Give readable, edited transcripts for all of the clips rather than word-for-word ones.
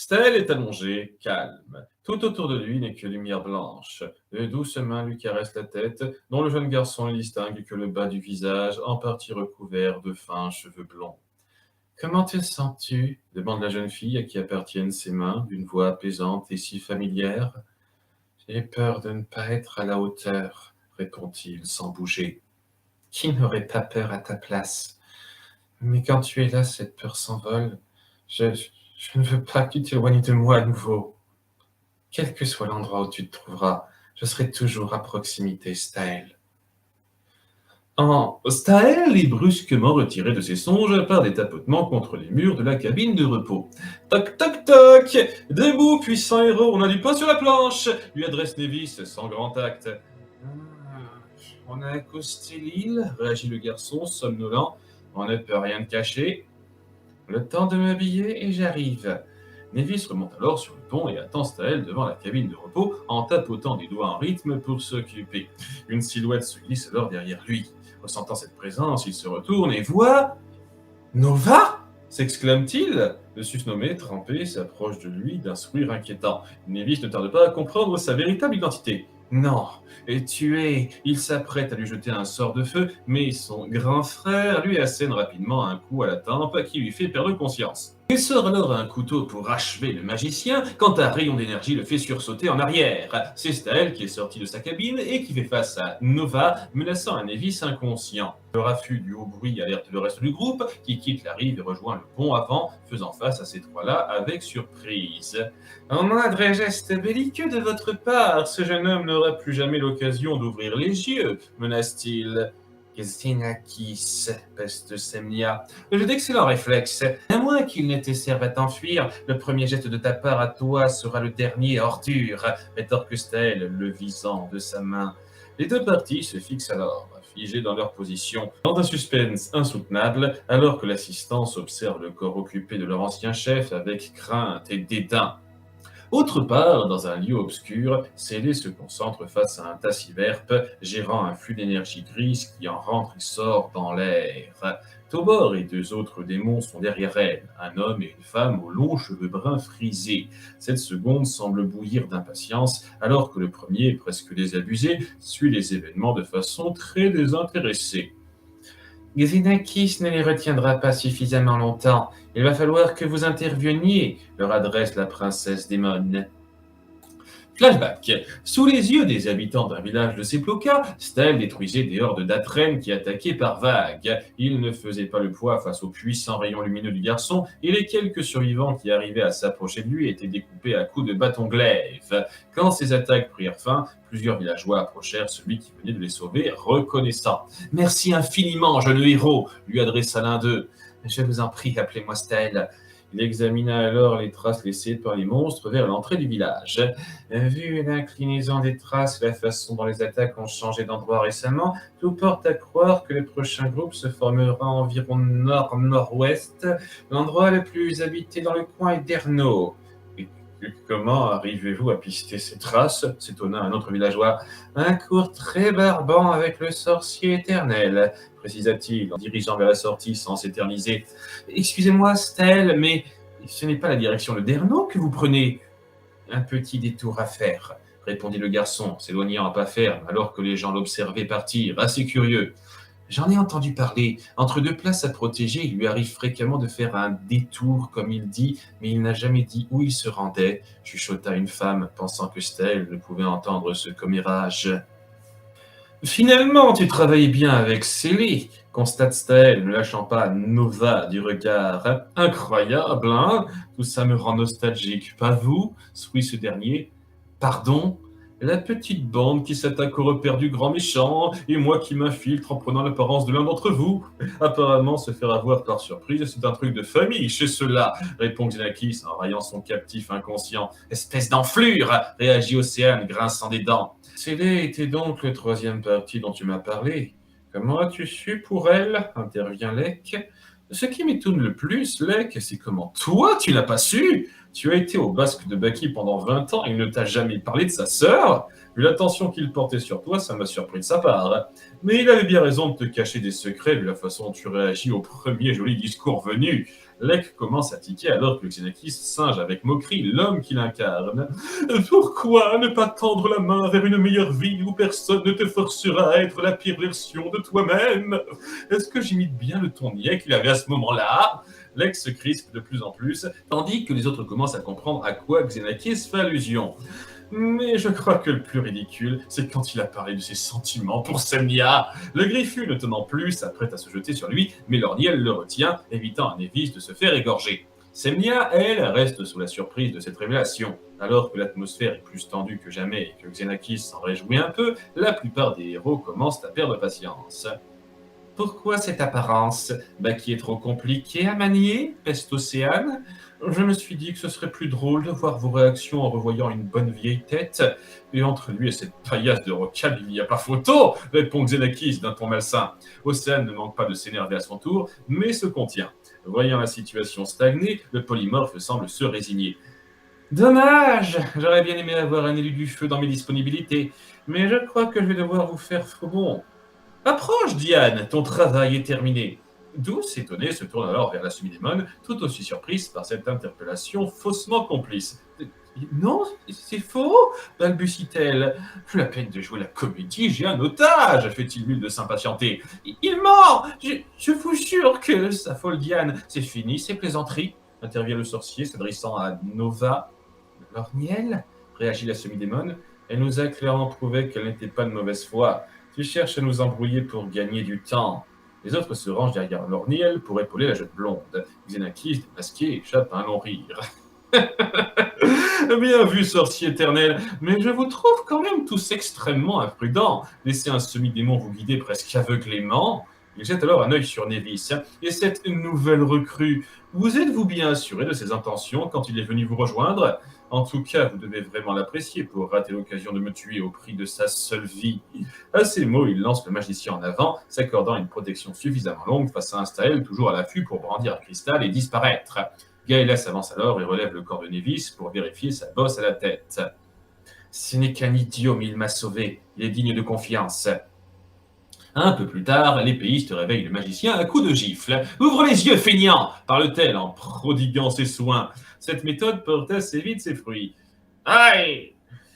Staël est allongé, calme. Tout autour de lui n'est que lumière blanche. De douces mains lui caressent la tête, dont le jeune garçon ne distingue que le bas du visage, en partie recouvert de fins cheveux blonds. Comment te sens-tu demande la jeune fille à qui appartiennent ses mains, d'une voix apaisante et si familière. J'ai peur de ne pas être à la hauteur, répond-il sans bouger. Qui n'aurait pas peur à ta place? Mais quand tu es là, cette peur s'envole. Je ne veux pas que tu t'éloignes de moi à nouveau. Quel que soit l'endroit où tu te trouveras, je serai toujours à proximité, Staël. Staël est brusquement retiré de ses songes par des tapotements contre les murs de la cabine de repos. Toc toc toc. Debout, puissant héros, on a du pain sur la planche, lui adresse Névis sans grand acte. On a accosté l'île, réagit le garçon, somnolent. On ne peut rien cacher. Le temps de m'habiller et j'arrive. Névis remonte alors sur le pont et attend Staël devant la cabine de repos en tapotant des doigts en rythme pour s'occuper. Une silhouette se glisse alors derrière lui. Ressentant cette présence, il se retourne et voit... Nova s'exclame-t-il. Le susnommé, trempé, s'approche de lui d'un sourire inquiétant. Névis ne tarde pas à comprendre sa véritable identité. Non, et tué, il s'apprête à lui jeter un sort de feu, mais son grand frère lui assène rapidement un coup à la tempe qui lui fait perdre conscience. Il sort alors un couteau pour achever le magicien, quand un rayon d'énergie le fait sursauter en arrière. C'est Staël qui est sorti de sa cabine et qui fait face à Nova, menaçant un Névis inconscient. Le raffut du haut bruit alerte le reste du groupe, qui quitte la rive et rejoint le pont avant, faisant face à ces trois-là avec surprise. En moindre geste belliqueux de votre part, ce jeune homme n'aura plus jamais l'occasion d'ouvrir les yeux, menace-t-il. Xenakis, peste Semnia. J'ai d'excellents réflexes. À moins qu'il ne te serve à t'enfuir, le premier geste de ta part à toi sera le dernier, ordure, rétorque Staël, le visant de sa main. Les deux parties se fixent alors, figées dans leur position, dans un suspense insoutenable, alors que l'assistance observe le corps occupé de leur ancien chef avec crainte et dédain. Autre part, dans un lieu obscur, Célé se concentre face à un tassiverpe gérant un flux d'énergie grise qui en rentre et sort dans l'air. Tobor et deux autres démons sont derrière elle, un homme et une femme aux longs cheveux bruns frisés. Cette seconde semble bouillir d'impatience, alors que le premier, presque désabusé, suit les événements de façon très désintéressée. Xenakis ne les retiendra pas suffisamment longtemps. Il va falloir que vous interveniez, leur adresse la princesse Démon. Flashback. Sous les yeux des habitants d'un village de Seploka, Staël détruisait des hordes d'Atren qui attaquaient par vagues. Il ne faisait pas le poids face aux puissants rayons lumineux du garçon, et les quelques survivants qui arrivaient à s'approcher de lui étaient découpés à coups de bâton glaive. Quand ces attaques prirent fin, plusieurs villageois approchèrent celui qui venait de les sauver, reconnaissant. « Merci infiniment, jeune héros !» lui adressa l'un d'eux. « Je vous en prie, appelez-moi Staël. » Il examina alors les traces laissées par les monstres vers l'entrée du village. Vu l'inclinaison des traces et la façon dont les attaques ont changé d'endroit récemment, tout porte à croire que le prochain groupe se formera environ nord-nord-ouest. L'endroit le plus habité dans le coin est Derno. Comment arrivez-vous à pister ces traces s'étonna un autre villageois. Un cours très barbant avec le sorcier éternel, précisa-t-il en dirigeant vers la sortie sans s'éterniser. Excusez-moi, Staël, mais ce n'est pas la direction de Derno que vous prenez. Un petit détour à faire, répondit le garçon, s'éloignant à pas ferme alors que les gens l'observaient partir, assez curieux. J'en ai entendu parler. Entre deux places à protéger, il lui arrive fréquemment de faire un détour, comme il dit, mais il n'a jamais dit où il se rendait, chuchota une femme, pensant que Staël ne pouvait entendre ce commérage. Finalement, tu travailles bien avec Célie, constate Staël, ne lâchant pas Nova du regard. Incroyable, hein? Tout ça me rend nostalgique, pas vous? Sourit ce dernier. Pardon? La petite bande qui s'attaque au repère du grand méchant, et moi qui m'infiltre en prenant l'apparence de l'un d'entre vous. Apparemment, se faire avoir par surprise, c'est un truc de famille chez ceux-là, répond Xenakis en raillant son captif inconscient. Espèce d'enflure, réagit Océane, grinçant des dents. Célé était donc le troisième parti dont tu m'as parlé. Comment as-tu su pour elle intervient Lek. Ce qui m'étonne le plus, Lek, c'est comment toi tu n'as pas su. Tu as été au basque de Baki pendant 20 ans et il ne t'a jamais parlé de sa sœur? Vu l'attention qu'il portait sur toi, ça m'a surpris de sa part. Mais il avait bien raison de te cacher des secrets, vu la façon dont tu réagis au premier joli discours venu. Lek commence à tiquer alors que Xenakis singe avec moquerie l'homme qu'il incarne. Pourquoi ne pas tendre la main vers une meilleure vie où personne ne te forcera à être la pire version de toi-même? Est-ce que j'imite bien le ton niais qu'il avait à ce moment-là? Lex se crispe de plus en plus, tandis que les autres commencent à comprendre à quoi Xenakis fait allusion. Mais je crois que le plus ridicule, c'est quand il a parlé de ses sentiments pour Semnia. Le griffu, ne tenant plus, s'apprête à se jeter sur lui, mais Lorniel le retient, évitant à Nevis de se faire égorger. Semnia, elle, reste sous la surprise de cette révélation. Alors que l'atmosphère est plus tendue que jamais et que Xenakis s'en réjouit un peu, la plupart des héros commencent à perdre patience. Pourquoi cette apparence? Qui est trop compliquée à manier, peste Océane? Je me suis dit que ce serait plus drôle de voir vos réactions en revoyant une bonne vieille tête. Et entre lui et cette paillasse de Rocab, il n'y a pas photo, répond Xenakis d'un ton malsain. Océane ne manque pas de s'énerver à son tour, mais se contient. Voyant la situation stagner, le polymorphe semble se résigner. Dommage, j'aurais bien aimé avoir un élu du feu dans mes disponibilités, mais je crois que je vais devoir vous faire bon. Approche, Diane, ton travail est terminé. Douce, étonnée, se tourne alors vers la semi-démone, tout aussi surprise par cette interpellation faussement complice. Non, c'est faux, balbutie-t-elle. La peine de jouer la comédie, j'ai un otage, fait-il mille de s'impatienter. Il ment. Je vous jure que, s'affole Diane. C'est fini, ces plaisanteries, intervient le sorcier, s'adressant à Nova. Lorniel, réagit la semi-démone. Elle nous a clairement prouvé qu'elle n'était pas de mauvaise foi. Tu cherches à nous embrouiller pour gagner du temps. Les autres se rangent derrière Lorniel pour épauler la jeune blonde. Xenakis, démasqué, échappe à un long rire. Bien vu, sorcier éternel, mais je vous trouve quand même tous extrêmement imprudents. Laissez un semi-démon vous guider presque aveuglément. Il jette alors un œil sur Nevis. Et cette nouvelle recrue, vous êtes-vous bien assuré de ses intentions quand il est venu vous rejoindre? En tout cas, vous devez vraiment l'apprécier pour rater l'occasion de me tuer au prix de sa seule vie. À ces mots, il lance le magicien en avant, s'accordant une protection suffisamment longue face à un Staël toujours à l'affût pour brandir un cristal et disparaître. Gaëla s'avance alors et relève le corps de Nevis pour vérifier sa bosse à la tête. Ce n'est qu'un idiot, mais il m'a sauvé. Il est digne de confiance. Un peu plus tard, l'épéiste réveille le magicien à coups de gifle. « Ouvre les yeux, feignant !» parle-t-elle en prodiguant ses soins. Cette méthode porte assez vite ses fruits. « Aïe!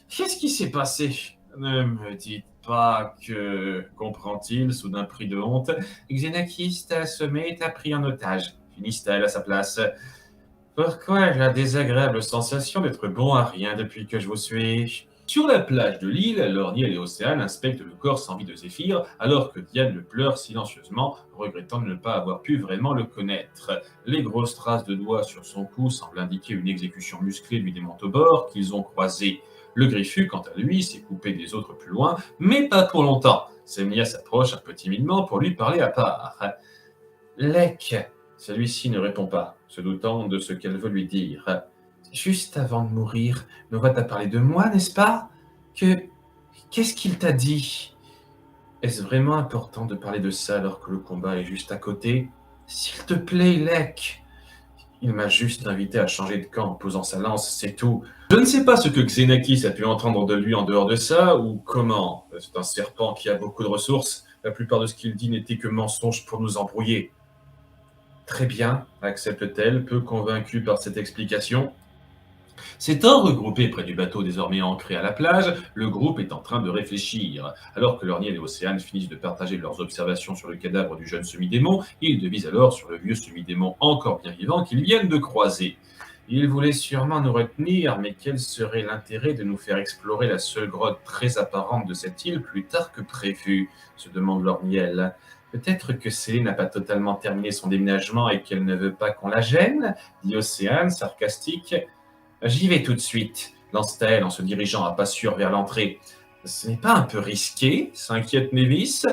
Qu'est-ce qui s'est passé ?»« Ne me dites pas que... » comprend-il, soudain pris de honte. « Xenakis t'a assommé et t'a pris en otage. » finit-elle à sa place. « Pourquoi j'ai la désagréable sensation d'être bon à rien depuis que je vous suis ?» Sur la plage de l'île, Lorniel et Océane inspectent le corps sans vie de Zéphyr, alors que Diane le pleure silencieusement, regrettant de ne pas avoir pu vraiment le connaître. Les grosses traces de doigts sur son cou semblent indiquer une exécution musclée du démontobore qu'ils ont croisé. Le griffu, quant à lui, s'est coupé des autres plus loin, mais pas pour longtemps. Semnia s'approche un peu timidement pour lui parler à part. « Lek !» Celui-ci ne répond pas, se doutant de ce qu'elle veut lui dire. Juste avant de mourir, Nova t'a parlé de moi, n'est-ce pas? Qu'est-ce qu'il t'a dit? Est-ce vraiment important de parler de ça alors que le combat est juste à côté? S'il te plaît, Lek. Il m'a juste invité à changer de camp en posant sa lance, c'est tout. Je ne sais pas ce que Xenakis a pu entendre de lui en dehors de ça, ou comment. C'est un serpent qui a beaucoup de ressources. La plupart de ce qu'il dit n'était que mensonge pour nous embrouiller. Très bien, accepte-t-elle, peu convaincue par cette explication. S'étant regroupé près du bateau désormais ancré à la plage, le groupe est en train de réfléchir. Alors que Lorniel et Océane finissent de partager leurs observations sur le cadavre du jeune semi-démon, ils devisent alors sur le vieux semi-démon encore bien vivant qu'ils viennent de croiser. Ils voulaient sûrement nous retenir, mais quel serait l'intérêt de nous faire explorer la seule grotte très apparente de cette île plus tard que prévu, se demande Lorniel. Peut-être que Céline n'a pas totalement terminé son déménagement et qu'elle ne veut pas qu'on la gêne, dit Océane, sarcastique. J'y vais tout de suite, lance-t-elle en se dirigeant à pas sûr vers l'entrée. Ce n'est pas un peu risqué, s'inquiète Nevis.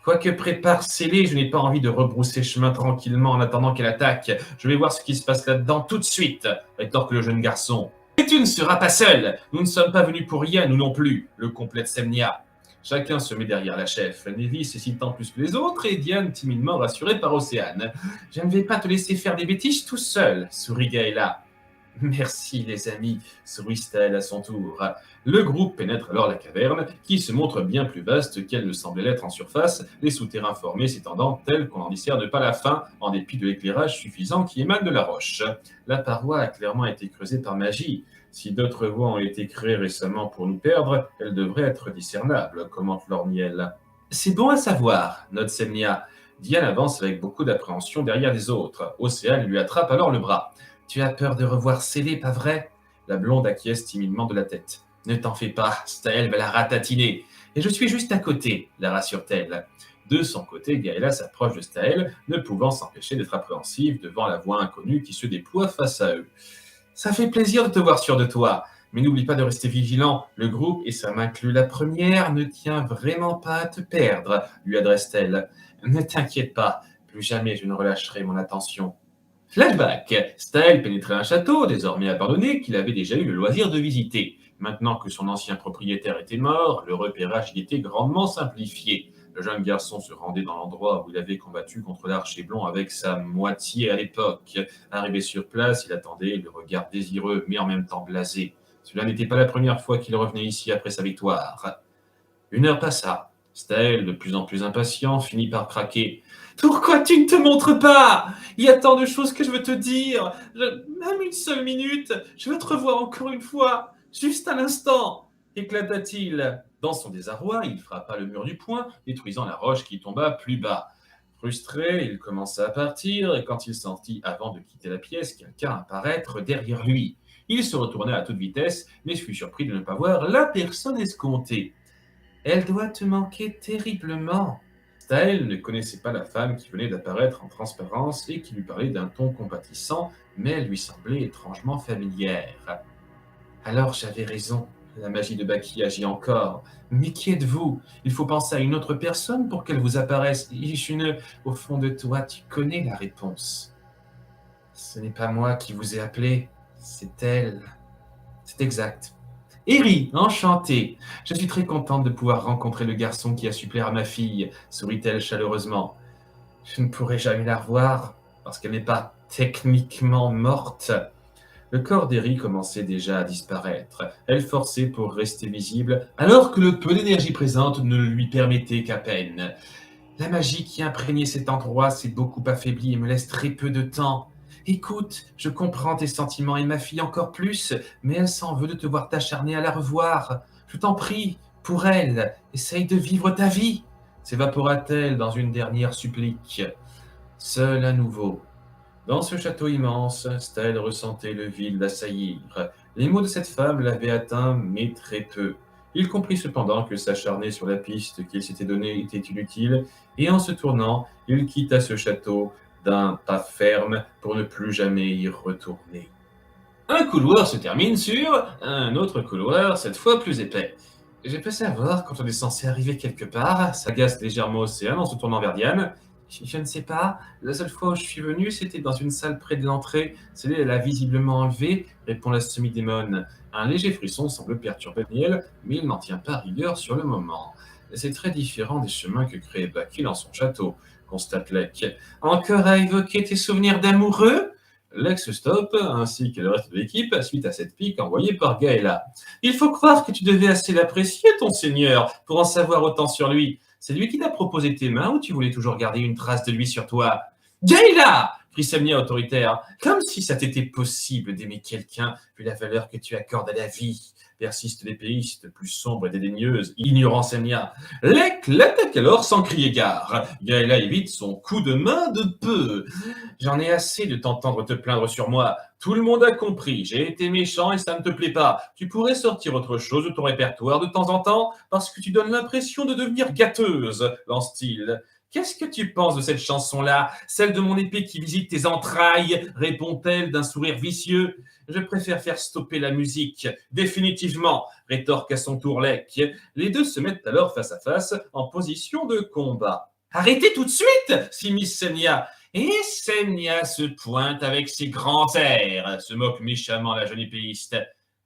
Quoique prépare scellé, je n'ai pas envie de rebrousser chemin tranquillement en attendant qu'elle attaque. Je vais voir ce qui se passe là-dedans tout de suite, rétorque le jeune garçon. Mais tu ne seras pas seul. Nous ne sommes pas venus pour rien, nous non plus, le complète Semnia. Chacun se met derrière la chef, Nevis hésitant plus que les autres et Diane timidement rassurée par Océane. Je ne vais pas te laisser faire des bêtises tout seul, sourit Gaëla. Merci les amis, sourit Staël à son tour. Le groupe pénètre alors la caverne, qui se montre bien plus vaste qu'elle ne semblait l'être en surface, les souterrains formés s'étendant tels qu'on en discerne pas la fin, en dépit de l'éclairage suffisant qui émane de la roche. La paroi a clairement été creusée par magie. Si d'autres voies ont été créées récemment pour nous perdre, elles devraient être discernables, commente Lorniel. C'est bon à savoir, note Semnia. Diane avance avec beaucoup d'appréhension derrière les autres. Océane lui attrape alors le bras. Tu as peur de revoir scellé, pas vrai? La blonde acquiesce timidement de la tête. Ne t'en fais pas, Staël va la ratatiner. Et je suis juste à côté, la rassure-t-elle. De son côté, Gaëla s'approche de Staël, ne pouvant s'empêcher d'être appréhensive devant la voix inconnue qui se déploie face à eux. Ça fait plaisir de te voir sûr de toi, mais n'oublie pas de rester vigilant. Le groupe, et ça m'inclut la première, ne tient vraiment pas à te perdre, lui adresse-t-elle. Ne t'inquiète pas, plus jamais je ne relâcherai mon attention. Flashback. Staël pénétrait un château, désormais abandonné, qu'il avait déjà eu le loisir de visiter. Maintenant que son ancien propriétaire était mort, le repérage y était grandement simplifié. Le jeune garçon se rendait dans l'endroit où il avait combattu contre l'archer blond avec sa moitié à l'époque. Arrivé sur place, il attendait, le regard désireux, mais en même temps blasé. Cela n'était pas la première fois qu'il revenait ici après sa victoire. Une heure passa. Staël, de plus en plus impatient, finit par craquer. Pourquoi tu ne te montres pas? Il y a tant de choses que je veux te dire. Même une seule minute. Je veux te revoir encore une fois. Juste un instant. Éclata-t-il. Dans son désarroi, il frappa le mur du poing, détruisant la roche qui tomba plus bas. Frustré, il commença à partir, et quand il sentit, avant de quitter la pièce, quelqu'un apparaître derrière lui. Il se retourna à toute vitesse, mais fut surpris de ne pas voir la personne escomptée. Elle doit te manquer terriblement. Staël ne connaissait pas la femme qui venait d'apparaître en transparence et qui lui parlait d'un ton compatissant, mais elle lui semblait étrangement familière. Alors j'avais raison, la magie de Baki agit encore. Mais qui êtes-vous? Il faut penser à une autre personne pour qu'elle vous apparaisse. Au fond de toi, tu connais la réponse. Ce n'est pas moi qui vous ai appelé, c'est elle. C'est exact. Eri, enchantée. Je suis très contente de pouvoir rencontrer le garçon qui a su plaire à ma fille, sourit-elle chaleureusement. Je ne pourrai jamais la revoir, parce qu'elle n'est pas techniquement morte. Le corps d'Eri commençait déjà à disparaître. Elle forçait pour rester visible, alors que le peu d'énergie présente ne le lui permettait qu'à peine. La magie qui imprégnait cet endroit s'est beaucoup affaiblie et me laisse très peu de temps. Écoute, je comprends tes sentiments et ma fille encore plus, mais elle s'en veut de te voir t'acharner à la revoir. Je t'en prie, pour elle, essaye de vivre ta vie. S'évapora-t-elle dans une dernière supplique. Seul à nouveau. Dans ce château immense, Staël ressentait le vide l'assaillir. Les mots de cette femme l'avaient atteint, mais très peu. Il comprit cependant que s'acharner sur la piste qu'il s'était donnée était inutile, et en se tournant, il quitta ce château d'un pas ferme pour ne plus jamais y retourner. Un couloir se termine sur un autre couloir, cette fois plus épais. Je peux savoir quand on est censé arriver quelque part, s'agace légèrement Océane en se tournant vers Diane. Je ne sais pas. La seule fois où je suis venu, c'était dans une salle près de l'entrée. Celle-là, elle a visiblement enlevé, répond la semi-démone. Un léger frisson semble perturber Niel, mais il n'en tient pas rigueur sur le moment. C'est très différent des chemins que créait Baki dans son château, constate Lek. Encore à évoquer tes souvenirs d'amoureux? Lex stoppe, ainsi que le reste de l'équipe, suite à cette pique envoyée par Gaëla. Il faut croire que tu devais assez l'apprécier, ton seigneur, pour en savoir autant sur lui. C'est lui qui t'a proposé tes mains ou tu voulais toujours garder une trace de lui sur toi? Gaëla! Crie Samnia autoritaire. Comme si ça t'était possible d'aimer quelqu'un vu la valeur que tu accordes à la vie. Persiste l'épéiste, plus sombre et dédaigneuse, ignorant Samnia. Lek l'attaque alors sans crier gare. Gaëla évite son coup de main de peu. J'en ai assez de t'entendre te plaindre sur moi. Tout le monde a compris, j'ai été méchant et ça ne te plaît pas. Tu pourrais sortir autre chose de ton répertoire de temps en temps parce que tu donnes l'impression de devenir gâteuse, lance-t-il. Qu'est-ce que tu penses de cette chanson-là? Celle de mon épée qui visite tes entrailles, répond-elle d'un sourire vicieux. Je préfère faire stopper la musique, définitivement, rétorque à son tour Lek. Les deux se mettent alors face à face, en position de combat. Arrêtez tout de suite, s'immisce Senia. Et Senia se pointe avec ses grands airs, se moque méchamment la jeune épéiste.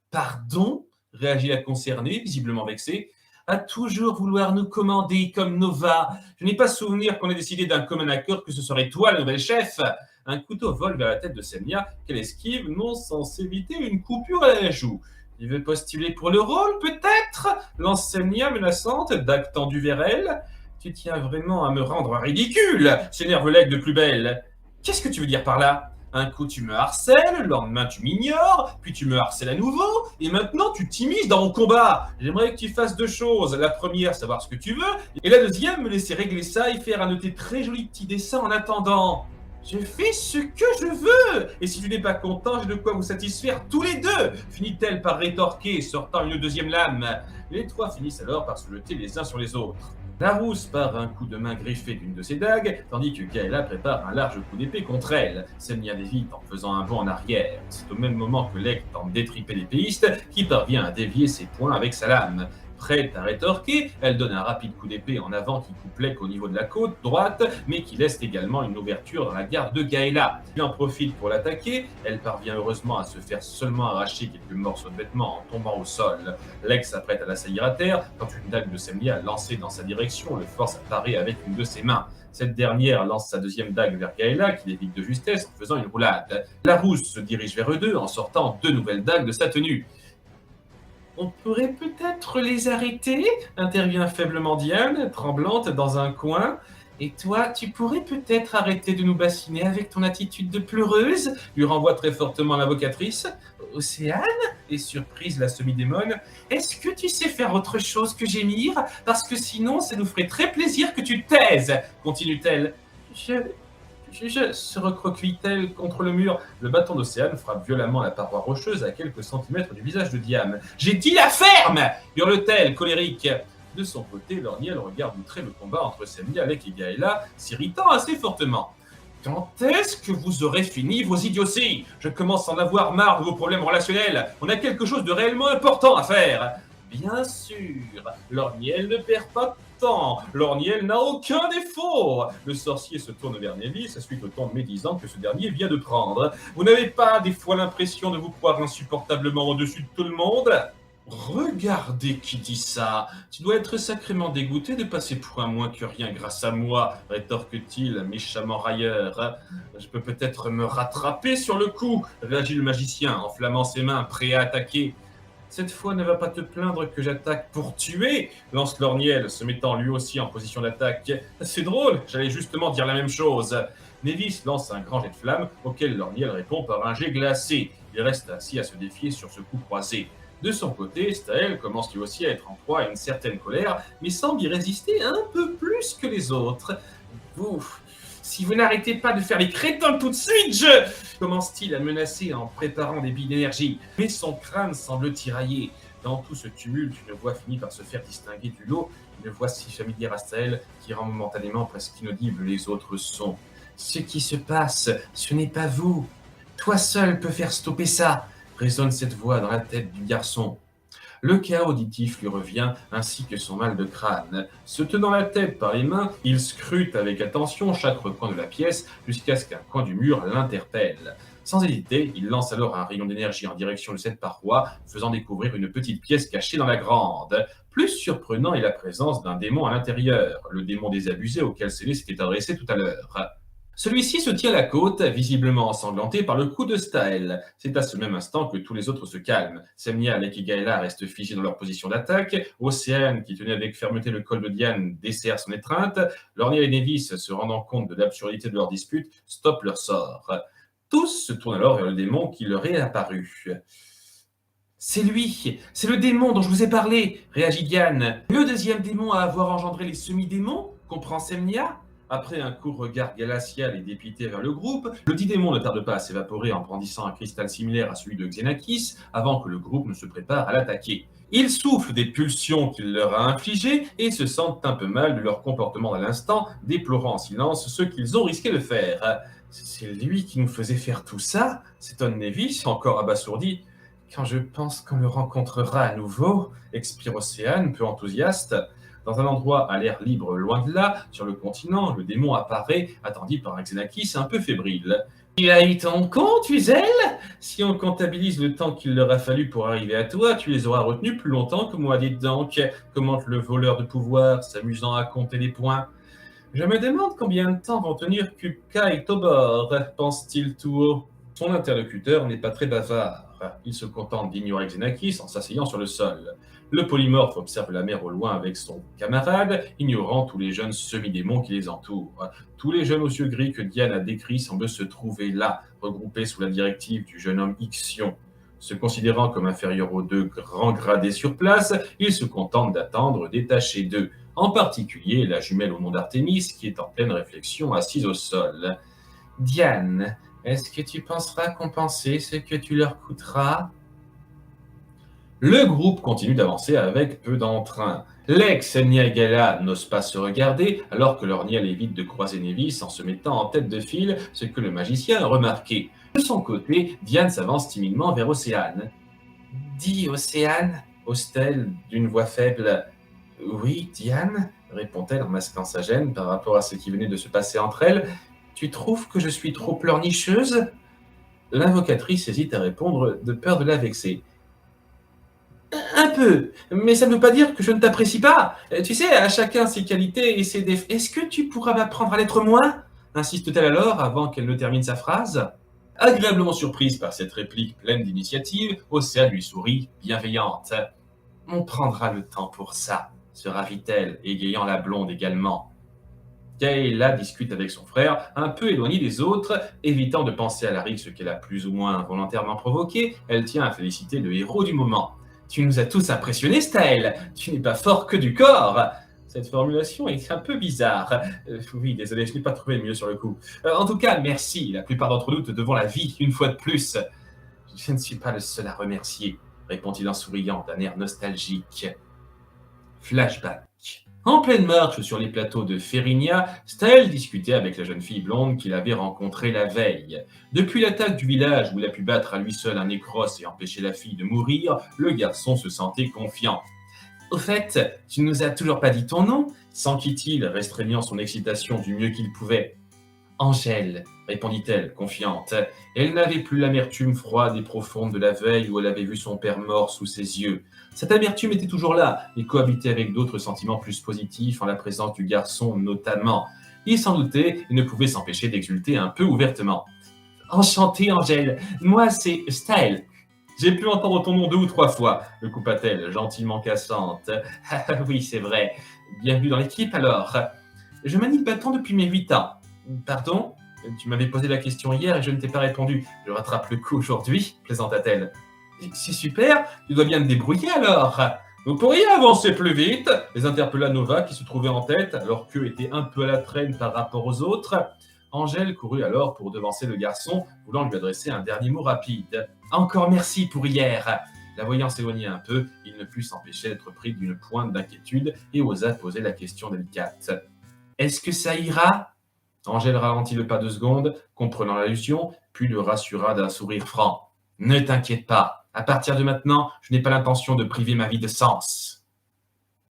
Pardon? Réagit la concernée, visiblement vexée. À toujours vouloir nous commander comme Nova. Je n'ai pas souvenir qu'on ait décidé d'un commun accord que ce serait toi le nouvel chef. Un couteau vole vers la tête de Semnia, qu'elle esquive, non sans s'éviter une coupure à la joue. Il veut postuler pour le rôle, peut-être lance Semnia menaçante, dague tendue vers elle. Tu tiens vraiment à me rendre ridicule s'énerve l'aigle de plus belle. Qu'est-ce que tu veux dire par là? Un coup tu me harcèles, le lendemain tu m'ignores, puis tu me harcèles à nouveau, et maintenant tu t'immisces dans mon combat. J'aimerais que tu fasses deux choses. La première, savoir ce que tu veux, et la deuxième, me laisser régler ça et faire un de tes très jolis petits dessins en attendant. Je fais ce que je veux, et si tu n'es pas content, j'ai de quoi vous satisfaire tous les deux, finit-elle par rétorquer, sortant une deuxième lame. Les trois finissent alors par se jeter les uns sur les autres. Larousse part un coup de main griffé d'une de ses dagues, tandis que Gaëla prépare un large coup d'épée contre elle. Semnia l'évite en faisant un bond en arrière. C'est au même moment que l'aigle tente d'étriper l'épéiste, qui parvient à dévier ses poings avec sa lame. Prête à rétorquer, elle donne un rapide coup d'épée en avant qui coupe l'aigle au niveau de la côte droite, mais qui laisse également une ouverture dans la garde de Gaëla. Elle en profite pour l'attaquer, elle parvient heureusement à se faire seulement arracher quelques morceaux de vêtements en tombant au sol. L'aigle s'apprête à l'assaillir à terre, quand une dague de Semnia lancée dans sa direction le force à parer avec une de ses mains. Cette dernière lance sa deuxième dague vers Gaëla, qui l'évite de justesse en faisant une roulade. Larousse se dirige vers eux deux en sortant deux nouvelles dagues de sa tenue. On pourrait peut-être les arrêter, intervient faiblement Diane, tremblante dans un coin. Et toi, tu pourrais peut-être arrêter de nous bassiner avec ton attitude de pleureuse, lui renvoie très fortement l'invocatrice. Océane est surprise la semi-démone. Est-ce que tu sais faire autre chose que gémir? Parce que sinon, ça nous ferait très plaisir que tu taises, continue-t-elle. Je se recroqueville-t-elle contre le mur. Le bâton d'Océane frappe violemment la paroi rocheuse à quelques centimètres du visage de Diane. J'ai dit la ferme hurle-t-elle, colérique. De son côté, Lorniel regarde outré le combat entre Semnia, Lek et Gaëla, s'irritant assez fortement. Quand est-ce que vous aurez fini vos idioties? Je commence à en avoir marre de vos problèmes relationnels. On a quelque chose de réellement important à faire. Bien sûr, Lorniel ne perd pas de temps. Lorniel n'a aucun défaut. Le sorcier se tourne vers Névis suite au ton médisant que ce dernier vient de prendre. Vous n'avez pas des fois l'impression de vous croire insupportablement au-dessus de tout le monde? Regardez qui dit ça. Tu dois être sacrément dégoûté de passer pour un moins que rien grâce à moi, rétorque-t-il, méchamment railleur. Je peux peut-être me rattraper sur le coup, réagit le magicien, enflammant ses mains, prêt à attaquer. Cette fois, ne va pas te plaindre que j'attaque pour tuer, lance Lorniel, se mettant lui aussi en position d'attaque. C'est drôle, j'allais justement dire la même chose. Névis lance un grand jet de flamme, auquel Lorniel répond par un jet glacé. Il reste assis à se défier sur ce coup croisé. De son côté, Staël commence lui aussi à être en proie à une certaine colère, mais semble y résister un peu plus que les autres. Si vous n'arrêtez pas de faire les crétins tout de suite, commence-t-il à menacer en préparant des billes d'énergie. Mais son crâne semble tiraillé. Dans tout ce tumulte, une voix finit par se faire distinguer du lot, une voix si familière à Staël qui rend momentanément presque inaudibles les autres sons. Ce qui se passe, ce n'est pas vous. Toi seul peux faire stopper ça, résonne cette voix dans la tête du garçon. Le chaos auditif lui revient, ainsi que son mal de crâne. Se tenant la tête par les mains, il scrute avec attention chaque recoin de la pièce jusqu'à ce qu'un coin du mur l'interpelle. Sans hésiter, il lance alors un rayon d'énergie en direction de cette paroi, faisant découvrir une petite pièce cachée dans la grande. Plus surprenant est la présence d'un démon à l'intérieur, le démon désabusé auquel Célé s'était adressé tout à l'heure. Celui-ci se tient la côte, visiblement ensanglanté par le coup de Staël. C'est à ce même instant que tous les autres se calment. Semnia, Lek et Gaëla restent figés dans leur position d'attaque. Océane, qui tenait avec fermeté le col de Diane, desserre son étreinte. Lorniel et Névis, se rendant compte de l'absurdité de leur dispute, stoppent leur sort. Tous se tournent alors vers le démon qui leur est apparu. C'est lui, c'est le démon dont je vous ai parlé, réagit Diane. Le deuxième démon à avoir engendré les semi-démons, comprend Semnia. Après un court regard glacial et dépité vers le groupe, le dit démon ne tarde pas à s'évaporer en brandissant un cristal similaire à celui de Xenakis avant que le groupe ne se prépare à l'attaquer. Ils soufflent des pulsions qu'il leur a infligées et se sentent un peu mal de leur comportement à l'instant, déplorant en silence ce qu'ils ont risqué de faire. C'est lui qui nous faisait faire tout ça, s'étonne Névis, encore abasourdi. Quand je pense qu'on le rencontrera à nouveau, expire Océane, peu enthousiaste. Dans un endroit à l'air libre loin de là, sur le continent, le démon apparaît, attendu par Xenakis un peu fébrile. Tu as eu ton compte, Uzel? Si on comptabilise le temps qu'il leur a fallu pour arriver à toi, tu les auras retenus plus longtemps que moi, dites donc, commente le voleur de pouvoir, s'amusant à compter les points. Je me demande combien de temps vont tenir Kupka et Tobor, pense-t-il tout haut. Son interlocuteur n'est pas très bavard. Il se contente d'ignorer Xenakis en s'asseyant sur le sol. Le polymorphe observe la mer au loin avec son camarade, ignorant tous les jeunes semi-démons qui les entourent. Tous les jeunes aux yeux gris que Diane a décrits semblent se trouver là, regroupés sous la directive du jeune homme Ixion. Se considérant comme inférieur aux deux grands gradés sur place, il se contente d'attendre détaché d'eux, en particulier la jumelle au nom d'Artémis qui est en pleine réflexion assise au sol. Diane, est-ce que tu penseras compenser ce que tu leur coûteras? Le groupe continue d'avancer avec peu d'entrain. Lex et Niagala n'osent pas se regarder alors que Lorniel évite de croiser Nevis en se mettant en tête de file, ce que le magicien a remarqué. De son côté, Diane s'avance timidement vers Océane. Dis, Océane, ose-t-elle d'une voix faible. Oui, Diane, répond-elle en masquant sa gêne par rapport à ce qui venait de se passer entre elles. Tu trouves que je suis trop pleurnicheuse? L'invocatrice hésite à répondre de peur de la vexer. Un peu, mais ça ne veut pas dire que je ne t'apprécie pas. Tu sais, à chacun ses qualités et ses défauts. Est-ce que tu pourras m'apprendre à l'être moins? Insiste-t-elle alors avant qu'elle ne termine sa phrase. Agréablement surprise par cette réplique pleine d'initiative, Océane lui sourit, bienveillante. On prendra le temps pour ça, se ravit-elle, égayant la blonde également. Kayla discute avec son frère, un peu éloigné des autres, évitant de penser à Larry ce qu'elle a plus ou moins volontairement provoqué, elle tient à féliciter le héros du moment. Tu nous as tous impressionnés, Style. Tu n'es pas fort que du corps. Cette formulation est un peu bizarre. Oui, désolé, je n'ai pas trouvé mieux sur le coup. En tout cas, merci. La plupart d'entre nous te devons la vie, une fois de plus. Je ne suis pas le seul à remercier, répond-il en souriant d'un air nostalgique. Flashback. En pleine marche sur les plateaux de Ferinia, Staël discutait avec la jeune fille blonde qu'il avait rencontrée la veille. Depuis l'attaque du village où il a pu battre à lui seul un nécros et empêcher la fille de mourir, le garçon se sentait confiant. Au fait, tu ne nous as toujours pas dit ton nom, s'enquit-il, restreignant son excitation du mieux qu'il pouvait. Angèle, répondit-elle, confiante. Elle n'avait plus l'amertume froide et profonde de la veille où elle avait vu son père mort sous ses yeux. Cette amertume était toujours là, et cohabitait avec d'autres sentiments plus positifs en la présence du garçon notamment. Il s'en doutait et ne pouvait s'empêcher d'exulter un peu ouvertement. Enchantée, Angèle, moi c'est Style. J'ai pu entendre ton nom 2 ou 3 fois, le coupa-t-elle, gentiment cassante. Oui, c'est vrai. Bienvenue dans l'équipe alors. Je manie le bâton depuis mes 8 ans. Pardon? Tu m'avais posé la question hier et je ne t'ai pas répondu. Je rattrape le coup aujourd'hui, plaisanta-t-elle. C'est super, tu dois bien te débrouiller alors. Vous pourriez avancer plus vite, les interpella Nova qui se trouvait en tête, alors qu'eux étaient un peu à la traîne par rapport aux autres. Angèle courut alors pour devancer le garçon, voulant lui adresser un dernier mot rapide. Encore merci pour hier. La voyant s'éloigner un peu, il ne put s'empêcher d'être pris d'une pointe d'inquiétude et osa poser la question délicate. Est-ce que ça ira? Angèle ralentit le pas 2 secondes, comprenant l'allusion, puis le rassura d'un sourire franc. Ne t'inquiète pas, à partir de maintenant, je n'ai pas l'intention de priver ma vie de sens.